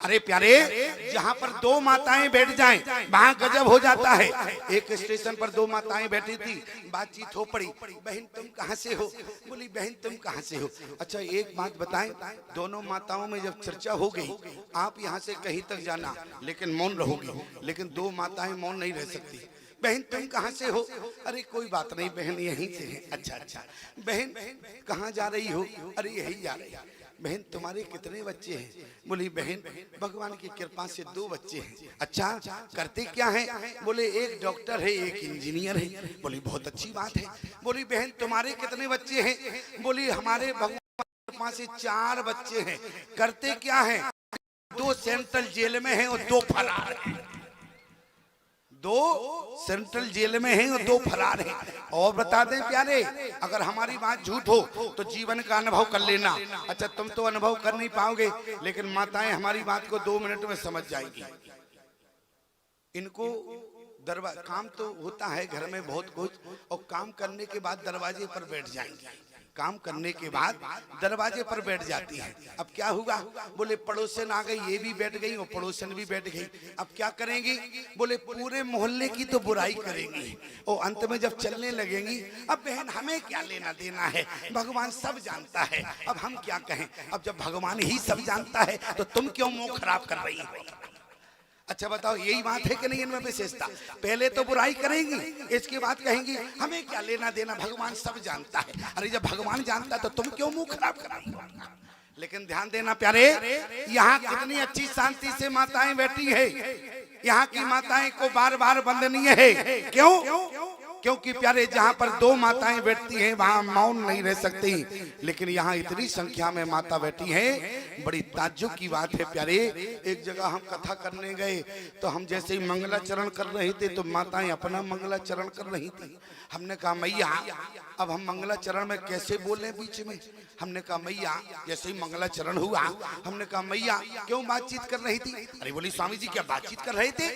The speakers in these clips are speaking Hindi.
अरे प्यारे, जहाँ पर दो माताएं बैठ जाएं वहाँ गजब हो जाता है। एक स्टेशन पर दो माताएं बैठी थी, बातचीत हो पड़ी। बहन तुम कहाँ से हो? बोली बहन तुम कहाँ से हो? अच्छा एक बात बताएं, दोनों माताओं में जब चर्चा हो गई, आप यहाँ से कहीं तक जाना लेकिन मौन रहोगी, लेकिन दो माताएं मौन नहीं रह सकती। बहन तुम कहाँ से हो? अरे कोई बात नहीं बहन यहीं से है। अच्छा अच्छा बहन कहाँ जा रही हो? अरे यही जा रही है। बहन तुम्हारे कितने बच्चे हैं? बोली बहन भगवान की कृपा से दो बच्चे हैं। अच्छा करते क्या हैं? बोले एक डॉक्टर है एक इंजीनियर है। बोली बहुत अच्छी बात है। बोली बहन तुम्हारे कितने बच्चे हैं? बोली हमारे भगवान की कृपा से 4 बच्चे हैं। करते क्या हैं? 2 सेंट्रल जेल में हैं और 2 फरार हैं। 2 सेंट्रल जेल में हैं और 2 फरार हैं। और बता दें प्यारे, अगर हमारी बात झूठ हो तो जीवन का अनुभव कर लेना। अच्छा तुम तो अनुभव कर नहीं पाओगे, लेकिन माताएं हमारी बात को 2 मिनट में समझ जाएंगी। इनको काम तो होता है घर में बहुत कुछ, और काम करने के बाद दरवाजे पर बैठ जाएंगे। काम करने के बाद दरवाजे पर बैठ जाती है। अब क्या हुआ? बोले पड़ोसन आ गई, ये भी बैठ गई और पड़ोसन भी बैठ गई। अब क्या करेंगी? बोले पूरे मोहल्ले की तो बुराई करेंगी और अंत में जब चलने लगेंगी, अब बहन हमें क्या लेना देना है, भगवान सब जानता है, अब हम क्या कहें। अब जब भगवान ही सब जानता है तो तुम क्यों मुंह खराब कर रही हो? अच्छा बताओ, यही बात है कि नहीं? इनमें विशेषता, पहले तो बुराई करेंगी, इसके बाद कहेंगी हमें क्या लेना देना, भगवान सब जानता है। अरे जब भगवान जानता है तो तुम क्यों मुंह खराब कर रही हो? लेकिन ध्यान देना प्यारे, यहाँ कितनी अच्छी शांति से माताएं बैठी है। यहाँ की माताएं को बार बार वंदनीय है। क्यों? क्योंकि प्यारे जहाँ पर 2 माताएं बैठती हैं वहाँ मौन नहीं रह सकती, लेकिन यहाँ इतनी संख्या में माता बैठी हैं, बड़ी ताज्जुब की बात है प्यारे। एक जगह हम कथा करने गए तो हम जैसे ही मंगलाचरण कर रहे थे तो माताएं अपना मंगलाचरण कर रही थी। हमने कहा मैया अब हम मंगलाचरण में कैसे बोले बीच में? हमने कहा मैया जैसे ही मंगलाचरण हुआ, हमने कहा मैया क्यों बातचीत कर रही थी? अरे बोली स्वामी जी क्या बातचीत कर रहे थे?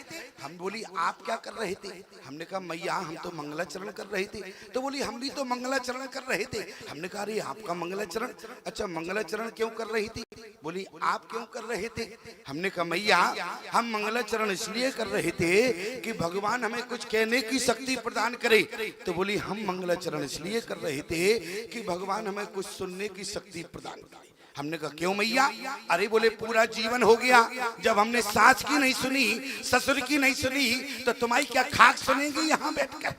हम बोली आप क्या कर रहे थे? हमने कहा मैया हम तो मंगलाचरण कर रहे थे। तो बोली हम भी तो मंगलाचरण कर रहे थे। हमने कहा अरे आपका मंगलाचरण? अच्छा मंगलाचरण क्यों कर रही थी? बोली आप क्यों कर रहे थे? हमने कहा मैया हम मंगलाचरण इसलिए कर रहे थे कि भगवान हमें कुछ कहने की शक्ति प्रदान करे। तो बोली हम मंगलाचरण इसलिए कर रहे थे कि भगवान हमें कुछ सुनने की शक्ति प्रदान करे। हमने कहा क्यों मैया? अरे बोले पूरा जीवन हो गया, जब हमने सास की नहीं सुनी, ससुर की नहीं सुनी, तो तुम्हारी क्या खाक सुनेंगी यहाँ बैठकर?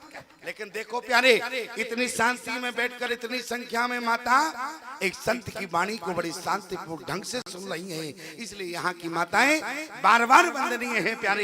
लेकिन देखो प्यारे, इतनी शांति में बैठकर इतनी संख्या में माता एक संत की वाणी को बड़ी शांतिपूर्ण ढंग से सुन रही हैं, इसलिए यहाँ की माताएं बार बार वंदनीय हैं प्यारे।